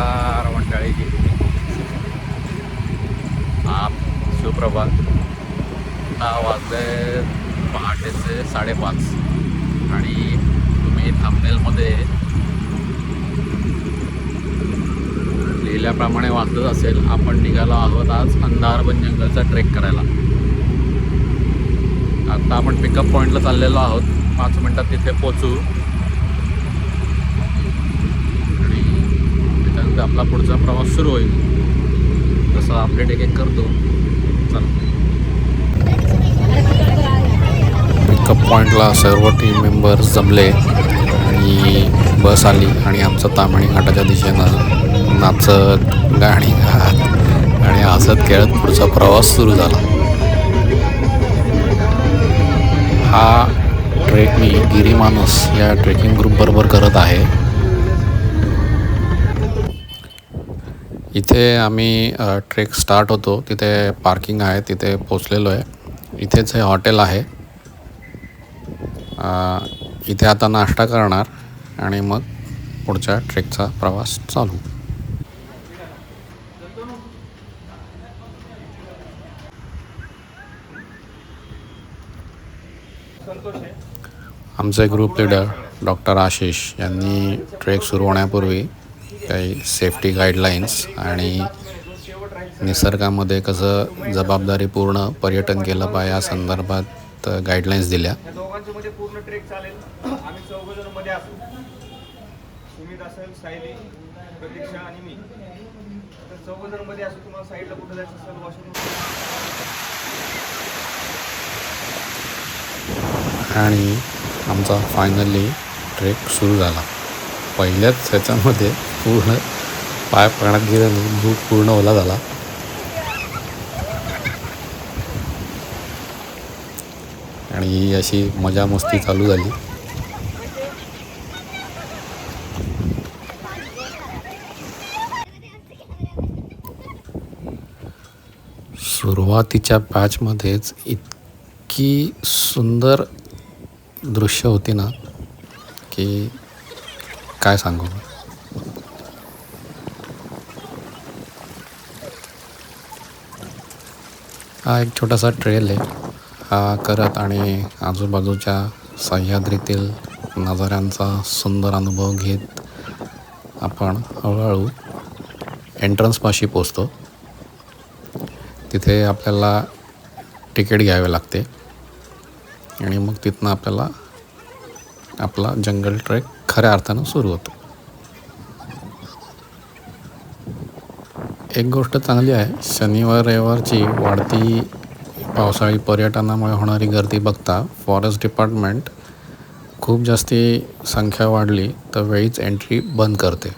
नमस्कार मंडळी, आप सुप्रभात. 10 वाजले, पहाटेचे 5:30 आणि तुम्ही थंबनेलमध्ये लिहिल्याप्रमाणे वाचत असेल, आपण निघालो आहोत आज अंधारबन जंगलचा ट्रेक करायला. आता आपण पिकअप पॉईंटला चाललेलो आहोत. 5 मिनटात तिथे पोचू आणि त्याच्यानंतर आपला पुढचा प्रवास सुरू होईल. तसं अपडेट एक करतो. चला, पिकअप पॉईंटला सर्व टीम मेंबर्स जमले आणि बस आली आणि आमचं ताम्हिणी घाटाच्या दिशेनं नाचत, गाणी गात आणि हसत खेळत पुढचा प्रवास सुरू झाला. हा ट्रेक मी गिरीमानस या ट्रेकिंग ग्रुपबरोबर करत आहे. इथे आम्ही ट्रेक स्टार्ट होतो तिथे पार्किंग आहे, तिथे पोचलेलो आहे. इथेच हे हॉटेल आहे. इथे आता नाश्ता करणार आणि मग पुढच्या ट्रेकचा प्रवास चालू. आमचे ग्रुप लीडर डॉक्टर आशिष यांनी ट्रेक सुरू होण्यापूर्वी काही सेफ्टी गाईडलाईन्स आणि निसर्गामध्ये कसं जबाबदारीपूर्ण पर्यटन केलं पाहिजे या संदर्भात गाईडलाईन्स दिल्या. दोघांच्या पूर्ण ट्रेक चालेल. आम्ही 4 जण मध्ये असू. सुमित असेल, सायली, प्रतीक्षा आणि मी. तर 4 जण मध्ये असू. तुम्हाला साईडला कुठं जायचं असेल, वॉशरूम. आणि आमचा फायनली ट्रेक सुरू झाला. पहिल्याच ह्याच्यामध्ये पूर्ण पाय पाण्यात गेल्याने बूट पूर्ण ओला झाला. आणि ही अशी मजा मस्ती चालू झाली. सुरुवातीच्या पॅचमध्येच इतकी सुंदर दृश्य होती ना की काय सांगू. हा एक छोटासा ट्रेल आहे. हा करत आणि आजूबाजूच्या सह्याद्रीतील नजाऱ्यांचा सुंदर अनुभव घेत आपण हळूहळू एंट्रन्सपाशी पोचतो. तिथे आपल्याला तिकीट घ्यावे लागते आणि मग तिथनं आपल्याला आपला जंगल ट्रेक खऱ्या अर्थानं सुरू होतो. एक गोष्ट चांगली आहे, शनिवार रविवारची वाढती पावसाळी पर्यटनामुळे होणारी गर्दी बघता फॉरेस्ट डिपार्टमेंट खूप जास्ती संख्या वाढली तर वेळीच एंट्री बंद करते.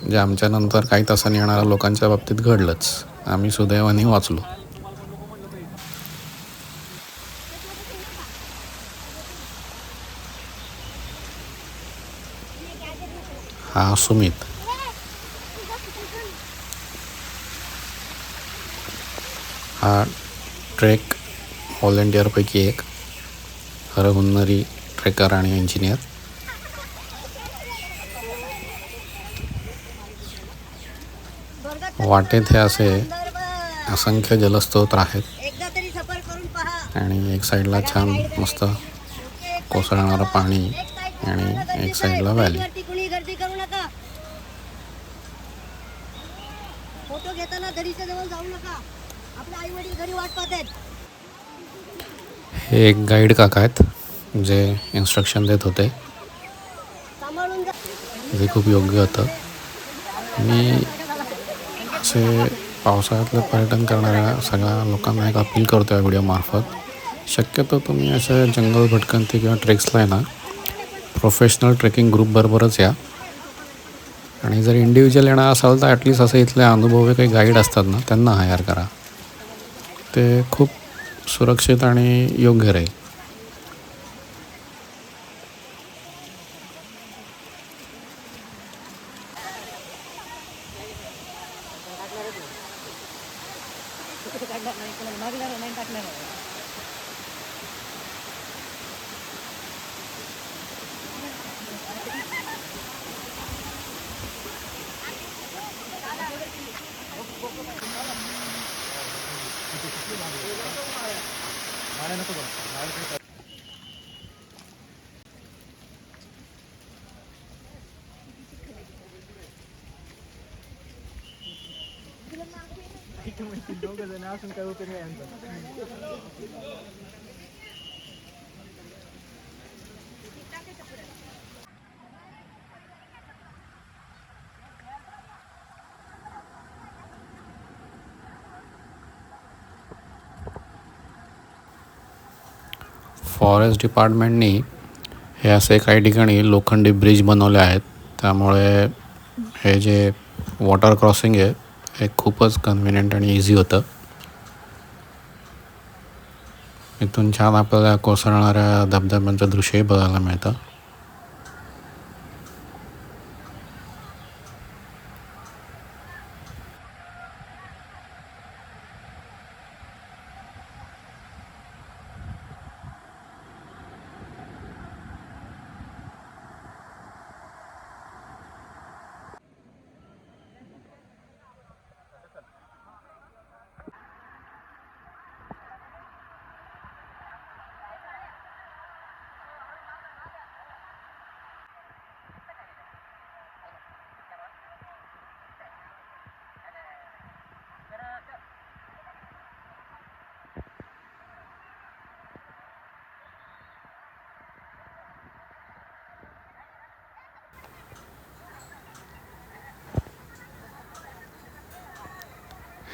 जे आमच्यानंतर काही तासांनी येणाऱ्या लोकांच्या बाबतीत घडलंच. आम्ही सुदैवाने वाचलो. हा सुमित. हा ट्रेक व्हॉलेंटिअरपैकी एक हरहुन्नरी ट्रेकर आणि इंजिनियर. वाटेत हे असे असंख्य जलस्रोत आहेत आणि एक साईडला छान मस्त कोसळणारं पाणी आणि एक साईडला व्हॅली. फोटो घेताना दरीच्या जवळ जाऊ नका, आपले आई वडील घरी वाट पाहतात. हे एक गाईड काका आहेत जे इन्स्ट्रक्शन देत होते. जे खूप योग्य होतं. मी असे पावसाळ्यातलं पर्यटन करणाऱ्या सगळ्या लोकांना एक अपील करतो या व्हिडिओमार्फत, शक्यतो तुम्ही अशा जंगल भटकंती किंवा ट्रेक्सला आहे ना प्रोफेशनल ट्रेकिंग ग्रुपबरोबरच या. आणि जर इंडिव्हिज्युअल येणार असाल तर ॲटलिस्ट असे इथले अनुभवी काही गाईड असतात ना त्यांना हायर करा. ते खूप सुरक्षित आणि योग्य राहील. फॉरेस्ट डिपार्टमेंटनी हे असे काही ठिकाणी लोखंडी ब्रिज बनवले आहेत, त्यामुळे हे जे वॉटर क्रॉसिंग आहे हे खूपच कन्व्हिनियंट आणि इझी होतं. इथून छान आपल्याला कोसळणाऱ्या धबधब्यांचं दृश्यही बघायला मिळतं.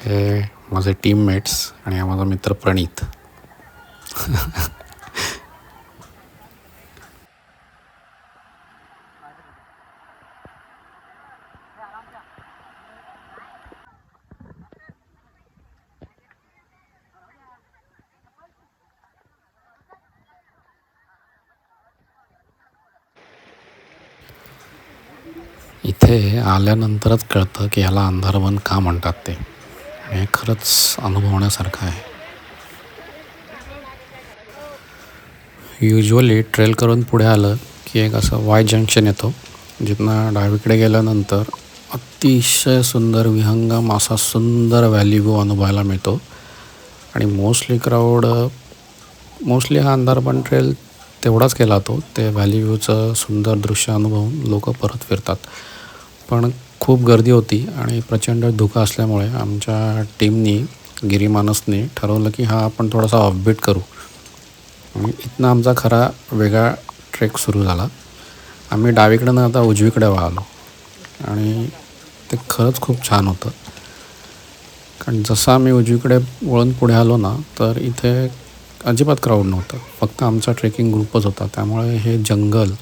हे माझे टीममेट्स आणि हा माझा मित्र प्रणित. इथे आल्यानंतरच कळतं की ह्याला अंधारवन का म्हणतात ते, आणि हे खरंच अनुभवण्यासारखं आहे. युजली ट्रेल करून पुढे आलं की एक असं वाय जंक्शन येतो, जिथनं डावीकडे गेल्यानंतर अतिशय सुंदर विहंगम असा सुंदर व्हॅली व्ह्यू अनुभवायला मिळतो. आणि मोस्टली हा अंधारवन ट्रेल तेवढाच केला तो, ते व्हॅली व्ह्यूचं सुंदर दृश्य अनुभवून लोक परत फिरतात. पण खूप गर्दी होती आणि प्रचंड धुकं असल्यामुळे आमच्या टीमनी गिरीमानसने ठरवलं की हा आपण थोडासा ऑफबीट करू. आणि इथनं आमचा खरा वेगळा ट्रेक सुरू झाला. आम्ही डावीकडनं आता उजवीकडे वळालो आणि ते खरंच खूप छान होतं. कारण जसं आम्ही उजवीकडे वळून पुढे आलो ना, तर इथे अजिबात क्राऊड नव्हतं, फक्त आमचा ट्रेकिंग ग्रुपच होता. त्यामुळे हे जंगल,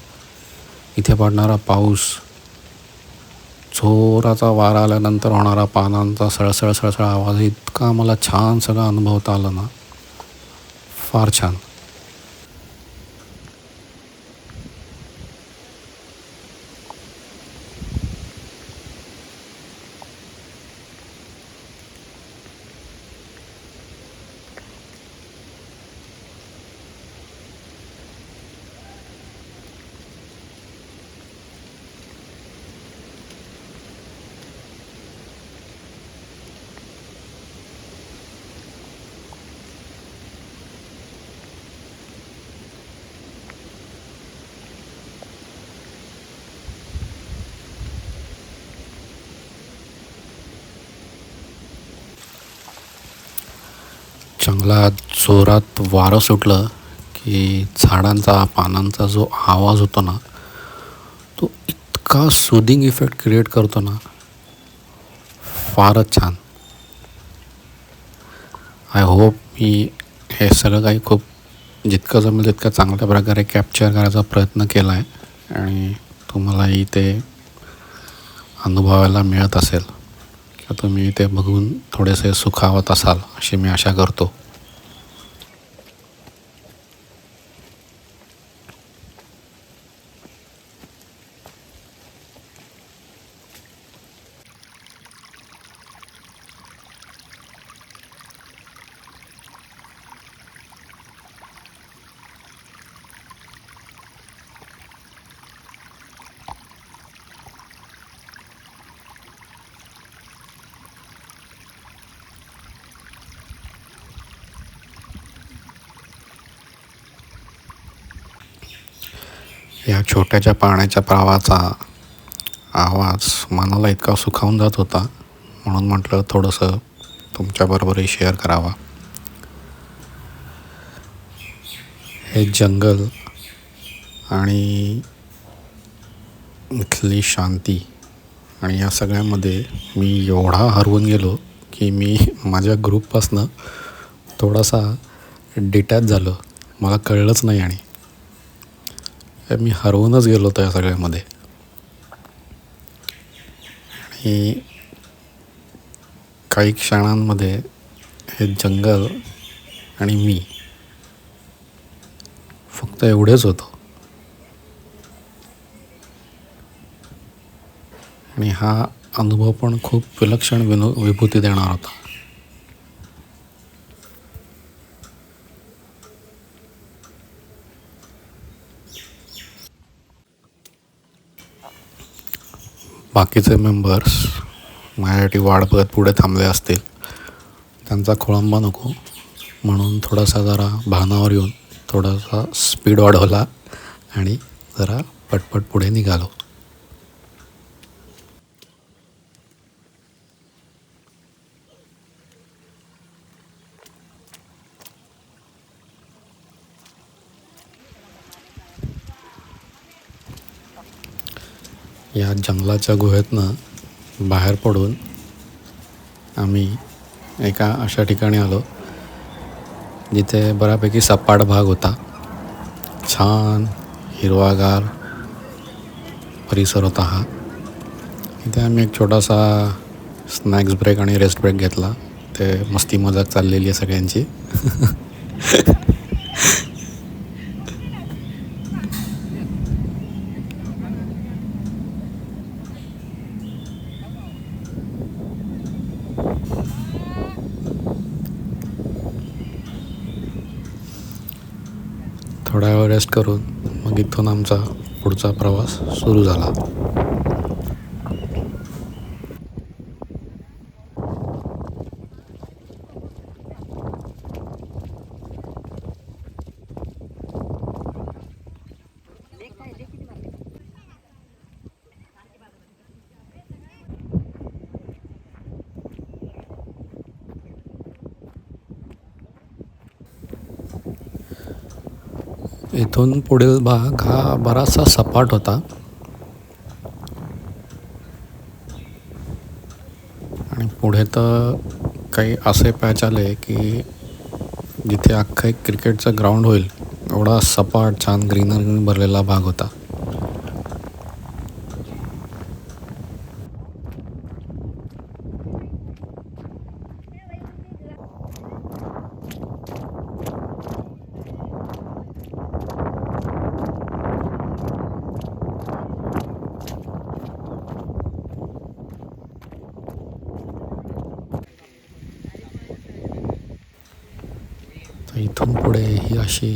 इथे पडणारा पाऊस, जोराचा वारा आल्यानंतर होणारा पानांचा सळसळ सळसळ आवाज, इतका आम्हाला छान सगळं अनुभवता आलं ना, फार छान. जंगलात जोरात वारं सुटलं की झाडांचा पानांचा जो आवाज होतो ना, तो इतका सुदिंग इफेक्ट क्रिएट करतो ना, फारच छान. आय होप मी हे सगळं काही खूप जितकं जमेल तितकं चांगल्या प्रकारे कॅप्चर करायचा प्रयत्न केला आहे आणि तुम्हालाही ते अनुभवायला मिळत असेल किंवा तुम्ही ते बघून थोडेसे सुखावत असाल अशी मी आशा करतो. या छोट्याच्या पाण्याच्या प्रवाहाचा आवाज मनाला इतका सुखावून जात होता, म्हणून म्हटलं थोडंसं तुमच्याबरोबरही शेअर करावा. हे जंगल आणि इथली शांती आणि या सगळ्यामध्ये मी एवढा हरवून गेलो की मी माझ्या ग्रुपपासनं थोडासा डिटॅच झालो. मला कळलंच नाही आणि मी हरवूनच गेलो होतो या सगळ्यामध्ये. आणि काही क्षणांमध्ये हे जंगल आणि मी फक्त एवढेच होतो. आणि हा अनुभव पण खूप विलक्षण विभूती देणार होता. बाकीचे मेंबर्स माझ्यासाठी वाट बघत पुढे थांबले असतील. त्यांचा खोळंबा नको म्हणून थोडासा जरा भानावर येऊन थोडासा स्पीड वाढवला आणि जरा पटपट पुढे निघालो. या जंगलाच्या गुहेतनं बाहेर पडून आम्ही एका अशा ठिकाणी आलो जिथे बऱ्यापैकी सपाट भाग होता. छान हिरवागार परिसर होता हा. इथे आम्ही एक छोटासा स्नॅक्स ब्रेक आणि रेस्ट ब्रेक घेतला. ते मस्ती मजाक चाललेली आहे सगळ्यांची. थोडा वेळ रेस्ट करून मग इथून आमचा पुढचा प्रवास सुरू झाला. इथून पुढील भाग हा बराचसा सपाट होता आणि पुढे तर काही असे पॅच आले की जिथे अख्खं एक क्रिकेटचं ग्राउंड होईल एवढा सपाट छान ग्रीनरी भरलेला भाग होता. इथून पुढे ही अशी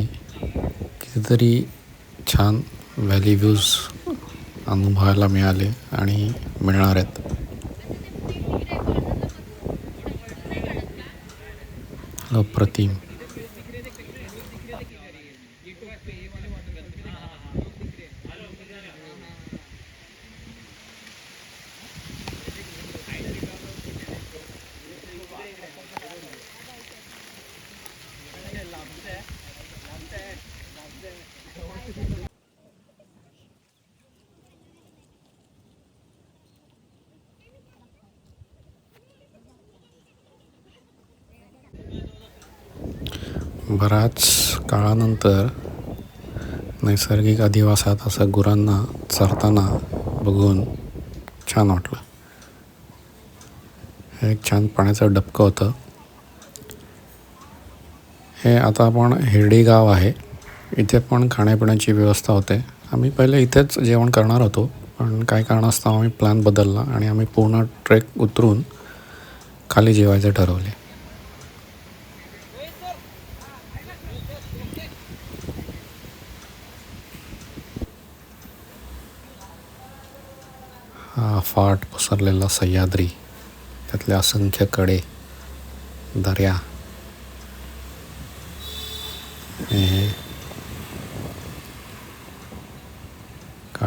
कितीतरी छान व्हॅली व्ह्यूज अनुभवायला मिळाले आणि मिळणार आहेत. अप्रतिम. बऱ्याच काळानंतर नैसर्गिक अधिवासात असं गुरांना चरताना बघून छान वाटलं. हे एक छान पाण्याचं डबकं होतं. हे आता आपण हिरडी गाव आहे. इथे पण खाण्यापिण्याची व्यवस्था होते. आम्ही पहिले इथेच जेवण करणार होतो, पण काही कारणास्तव आम्ही प्लॅन बदलला आणि आम्ही पूर्ण ट्रेक उतरून खाली जेवायचे ठरवले. हा फाट पसरलेला सह्याद्री, त्यातल्या असंख्य कडे, दऱ्या, हे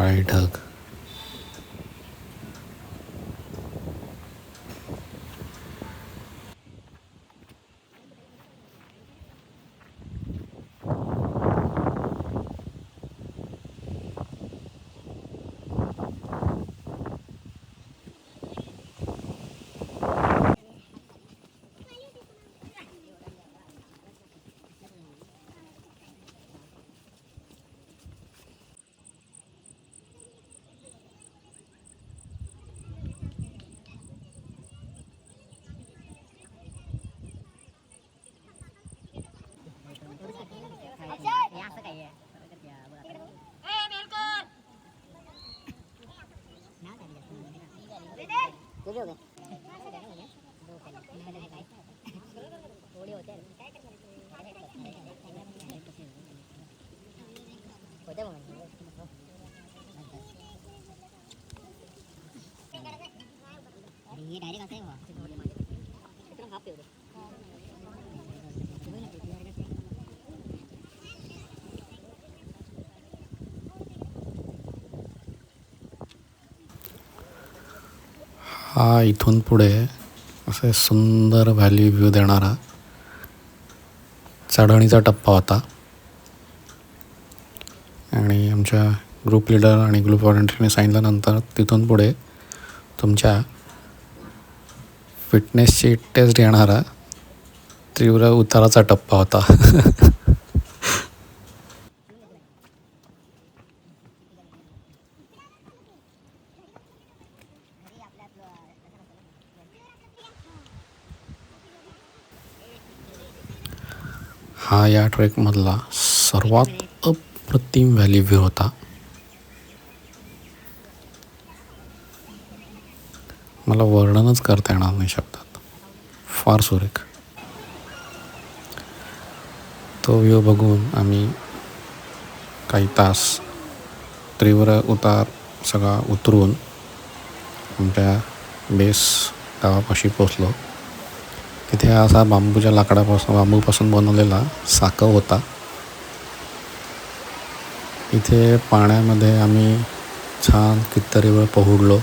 काळे ढग. ये डायरेक्ट आता है वो इतना खाप पे हो हा इथून पुढे असे सुंदर व्हॅली व्ह्यू देणारा चढणीचा टप्पा होता. आणि आमच्या ग्रुप लीडर आणि ग्रुप व्हॉलंटियरने सांगितल्यानंतर तिथून पुढे तुमच्या फिटनेसची टेस्ट घेणारा तीव्र उताराचा टप्पा होता. हा या ट्रेकमधला सर्वात अप्रतिम व्हॅली व्ह्यू होता. मला वर्णनच करता येणार नाही शब्दात. फार सुरेख. तो व्ह्यू बघून आम्ही काही तास तीव्र उतार सगळा उतरून आमच्या बेस गावापाशी पोचलो. तिथे असा बांबूपासून बनवलेला साकव होता. इथे पाण्यामध्ये आम्ही छान कितीतरी वेळ पोहडलो,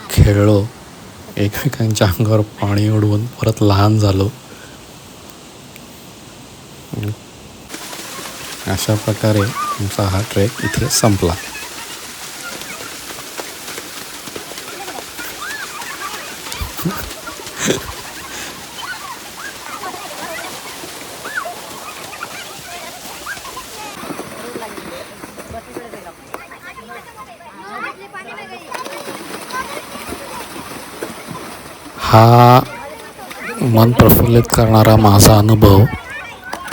खेळलो, एकमेकांच्या अंगावर पाणी उडवून परत लहान झालो. अशा प्रकारे आमचा हा ट्रेक इथे संपला. हा मन प्रफुल्लित करणारा माझा अनुभव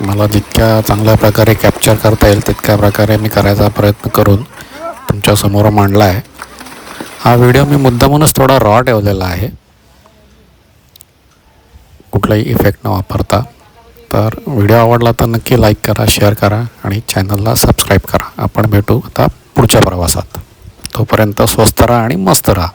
मला जितक्या चांगल्या प्रकारे कॅप्चर करता येईल तितक्या प्रकारे मी करायचा प्रयत्न करून तुमच्यासमोर मांडला आहे. हा व्हिडिओ मी मुद्दामूनच थोडा रॉ ठेवलेला आहे, कुठलाही इफेक्ट न वापरता. तर व्हिडिओ आवडला तर नक्की लाईक करा, शेअर करा आणि चॅनलला सबस्क्राईब करा. आपण भेटू आता पुढच्या प्रवासात. तोपर्यंत स्वस्त राहा आणि मस्त राहा.